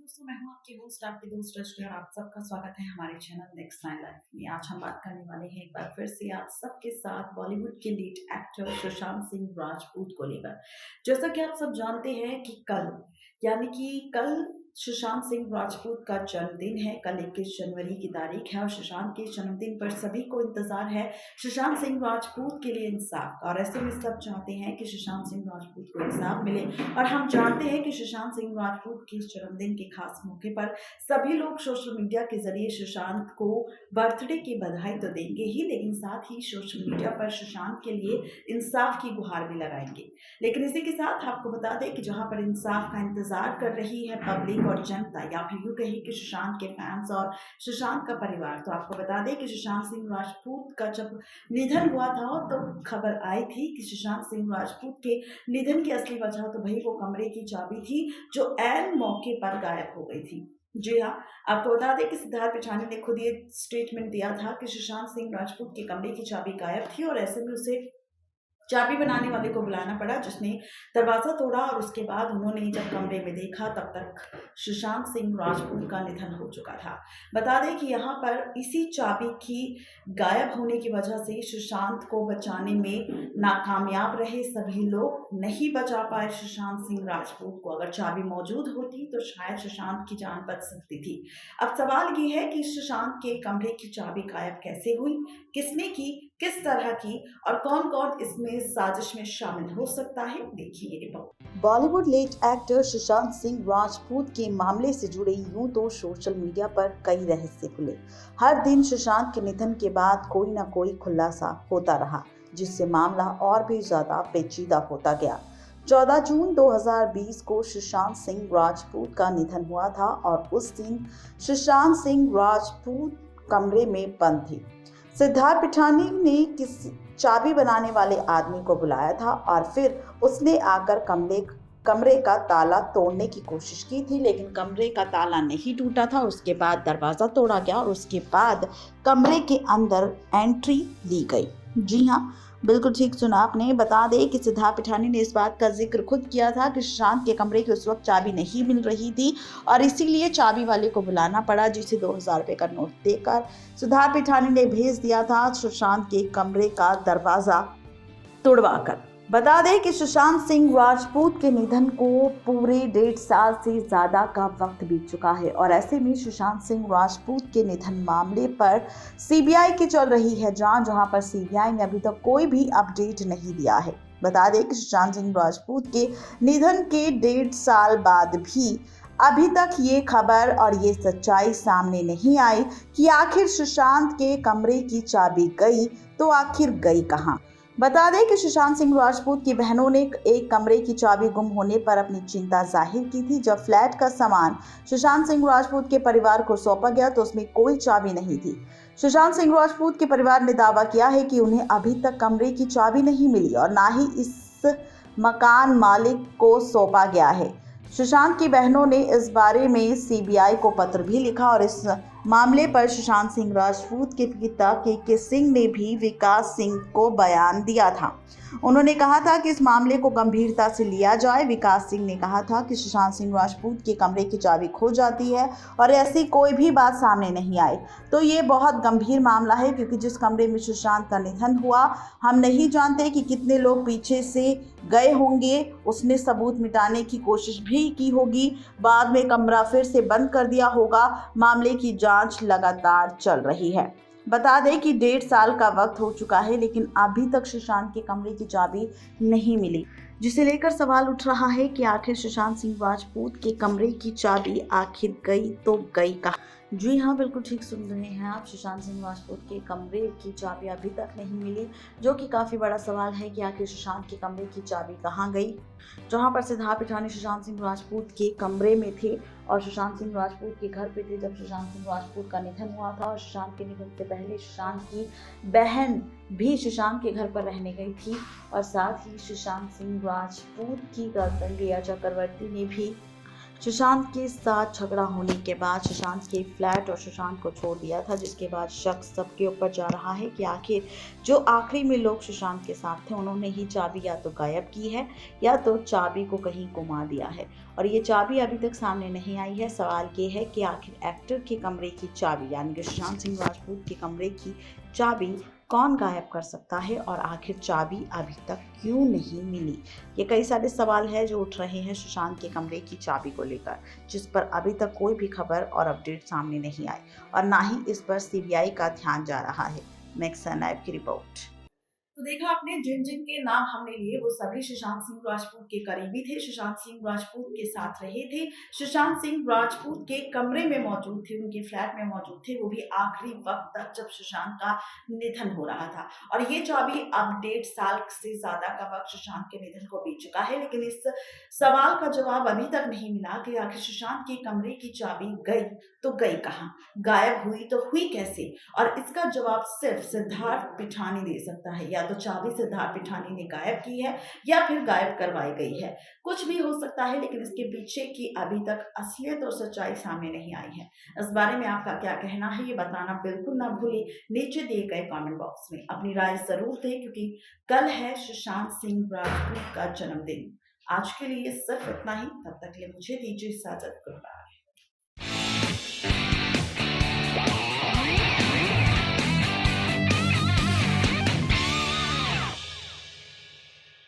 दोस्तों, मैं हूं आपकी होस्ट, आपकी दोस्त रश्मि और आप सबका स्वागत है हमारे चैनल नेक्स्ट नाइन लाइफ में। आज हम बात करने वाले हैं एक बार फिर से आप सबके साथ बॉलीवुड के लीड एक्टर सुशांत सिंह राजपूत को लेकर। जैसा कि आप सब जानते हैं कि कल यानी कि कल सुशांत सिंह राजपूत का जन्मदिन है। कल 21 जनवरी की तारीख है और सुशांत के जन्मदिन पर सभी को इंतजार है सुशांत सिंह राजपूत के लिए इंसाफ का। और ऐसे में सब चाहते हैं कि सुशांत सिंह राजपूत को इंसाफ मिले और हम जानते हैं कि सुशांत सिंह राजपूत के जन्मदिन के खास मौके पर सभी लोग सोशल मीडिया के जरिए सुशांत को बर्थडे की बधाई तो देंगे ही, लेकिन साथ ही सोशल मीडिया पर सुशांत के लिए इंसाफ की गुहार भी लगाएंगे। लेकिन इसी के साथ आपको बता दें कि जहां पर इंसाफ का इंतजार कर रही है पब्लिक और जनता, या फिर यूं कहें कि सुशांत के फैंस और सुशांत का परिवार, तो आपको बता दें कि सुशांत सिंह राजपूत का जब निधन हुआ था तो खबर आई थी कि सुशांत सिंह राजपूत के निधन की असली वजह तो भाई वो कमरे की चाबी थी जो ऐन मौके पर गायब हो गई थी। जी हाँ, आपको बता दें कि सिद्धार्थ पिछानी ने खुद ये स्टेटमेंट दिया था कि सुशांत सिंह राजपूत के कमरे की चाबी गायब थी और ऐसे में उसे चाबी बनाने वाले को बुलाना पड़ा, जिसने दरवाजा तोड़ा और उसके बाद उन्होंने जब कमरे में देखा तब तक सुशांत सिंह राजपूत का निधन हो चुका था। बता दें कि यहाँ पर इसी चाबी की गायब होने की वजह से सुशांत को बचाने में नाकामयाब रहे सभी लोग, नहीं बचा पाए सुशांत सिंह राजपूत को। अगर चाबी मौजूद होती तो शायद सुशांत की जान बच सकती थी। अब सवाल ये है कि सुशांत के कमरे की चाबी गायब कैसे हुई, किसने की, किस तरह की और कौन कौन इसमें साजिश में शामिल हो सकता है, देखिए ये report. Bollywood late actor Sushant Singh Rajput के मामले से जुड़े यूं तो सोशल मीडिया पर कई रहस्य खुले। हर दिन सुशांत के निधन के बाद कोई न कोई खुलासा होता रहा, जिससे मामला और भी ज्यादा पेचीदा होता गया। 14 जून 2020 को सुशांत सिंह राजपूत का निधन हुआ था और उस दिन सुशांत सिंह राजपूत कमरे में बंद थे। सिद्धार्थ पिठानी ने किसी चाबी बनाने वाले आदमी को बुलाया था और फिर उसने आकर कमरे का ताला तोड़ने की कोशिश की थी, लेकिन कमरे का ताला नहीं टूटा था। उसके बाद दरवाज़ा तोड़ा गया और उसके बाद कमरे के अंदर एंट्री ली गई। जी हाँ, बिल्कुल ठीक सुना आपने। बता दें कि सिद्धार्थ पिठानी ने इस बात का जिक्र खुद किया था कि सुशांत के कमरे की उस वक्त चाबी नहीं मिल रही थी और इसीलिए चाबी वाले को बुलाना पड़ा, जिसे 2000 रुपये का नोट देकर सिद्धार्थ पिठानी ने भेज दिया था सुशांत के कमरे का दरवाज़ा तोड़वाकर। बता दें कि सुशांत सिंह राजपूत के निधन को पूरे 1.5 साल से ज़्यादा का वक्त बीत चुका है और ऐसे में सुशांत सिंह राजपूत के निधन मामले पर सीबीआई की चल रही है जांच, जहां पर सीबीआई ने अभी तक कोई भी अपडेट नहीं दिया है। बता दें कि सुशांत सिंह राजपूत के निधन के 1.5 साल बाद भी अभी तक ये खबर और ये सच्चाई सामने नहीं आई कि आखिर सुशांत के कमरे की चाबी गई तो आखिर गई कहाँ। बता दें कि सुशांत सिंह राजपूत की बहनों ने एक कमरे की चाबी गुम होने पर अपनी चिंता जाहिर की थी। जब फ्लैट का सामान सुशांत सिंह राजपूत के परिवार को सौंपा गया तो उसमें कोई चाबी नहीं थी। सुशांत सिंह राजपूत के परिवार ने दावा किया है कि उन्हें अभी तक कमरे की चाबी नहीं मिली और ना ही इस मकान मालिक को सौंपा गया है। सुशांत की बहनों ने इस बारे में सीबीआई को पत्र भी लिखा और इस मामले पर सुशांत सिंह राजपूत के पिता के सिंह ने भी विकास सिंह को बयान दिया था। उन्होंने कहा था कि इस मामले को गंभीरता से लिया जाए। विकास सिंह ने कहा था कि सुशांत सिंह राजपूत के कमरे की चाबी खो जाती है और ऐसी कोई भी बात सामने नहीं आई तो ये बहुत गंभीर मामला है, क्योंकि जिस कमरे में सुशांत का निधन हुआ हम नहीं जानते कि कितने लोग पीछे से गए होंगे। उसने सबूत मिटाने की कोशिश भी की होगी, बाद में कमरा फिर से बंद कर दिया होगा। मामले की जांच लगातार चल रही है। बता दें कि 1.5 साल का वक्त हो चुका है, लेकिन अभी तक सुशांत के कमरे की चाबी नहीं मिली, जिसे लेकर सवाल उठ रहा है कि आखिर सुशांत सिंह राजपूत के कमरे की चाबी आखिर गई तो गई कहाँ। जी हाँ, बिल्कुल ठीक सुन रहे हैं आप। सुशांत सिंह राजपूत के कमरे की चाबी अभी तक नहीं मिली, जो कि काफ़ी बड़ा सवाल है कि आखिर सुशांत के कमरे की चाबी कहाँ गई। जहां पर सिद्धार्थ पिठानी सुशांत सिंह राजपूत के कमरे में थे और सुशांत सिंह राजपूत के घर पे थे जब सुशांत सिंह राजपूत का निधन हुआ था, और सुशांत के निधन से पहले सुशांत की बहन भी सुशांत के घर पर रहने गई थी और साथ ही सुशांत सिंह राजपूत की गर्लफ्रेंड रिया चक्रवर्ती ने भी सुशांत के साथ झगड़ा होने के बाद सुशांत के फ्लैट और सुशांत को छोड़ दिया था, जिसके बाद शक सबके ऊपर जा रहा है कि आखिर जो आखिरी में लोग सुशांत के साथ थे उन्होंने ही चाबी या तो गायब की है या तो चाबी को कहीं गुमा दिया है। और ये चाबी अभी तक सामने नहीं आई है। सवाल ये है कि आखिर एक्टर के कमरे की चाबी यानी कि सुशांत सिंह राजपूत के कमरे की चाबी कौन गायब कर सकता है और आखिर चाबी अभी तक क्यों नहीं मिली। ये कई सारे सवाल हैं जो उठ रहे हैं सुशांत के कमरे की चाबी को लेकर, जिस पर अभी तक कोई भी खबर और अपडेट सामने नहीं आई और ना ही इस पर सीबीआई का ध्यान जा रहा है। नेक्स्ट लाइव की रिपोर्ट। तो देखा आपने जिन जिन के नाम हमने लिए वो सभी सुशांत सिंह राजपूत के करीबी थे, सुशांत सिंह राजपूत के साथ रहे थे, सुशांत सिंह राजपूत के कमरे में मौजूद थे, उनके फ्लैट में मौजूद थे, वो भी आखिरी वक्त तक जब सुशांत का निधन हो रहा था। और ये चाबी अब 1.5 साल से ज्यादा का वक्त सुशांत के निधन को बीत चुका है, लेकिन इस सवाल का जवाब अभी तक नहीं मिला कि आखिर सुशांत के कमरे की चाबी गई तो गई कहाँ, गायब हुई तो हुई कैसे। और इसका जवाब सिर्फ सिद्धार्थ पिठानी दे सकता है। या तो चाबी सिद्धार्थ पिठानी ने गायब की है या फिर गायब करवाई गई है, कुछ भी हो सकता है, लेकिन इसके पीछे की अभी तक असलियत और सच्चाई सामने नहीं आई है। इस बारे में आपका क्या कहना है ये बताना बिल्कुल ना भूलें, नीचे दिए गए कमेंट बॉक्स में अपनी राय जरूर दें, क्योंकि कल है सुशांत सिंह राजपूत का जन्मदिन। आज के लिए सिर्फ इतना ही, तब तक के लिए मुझे दीजिए इजाजत। Good bye.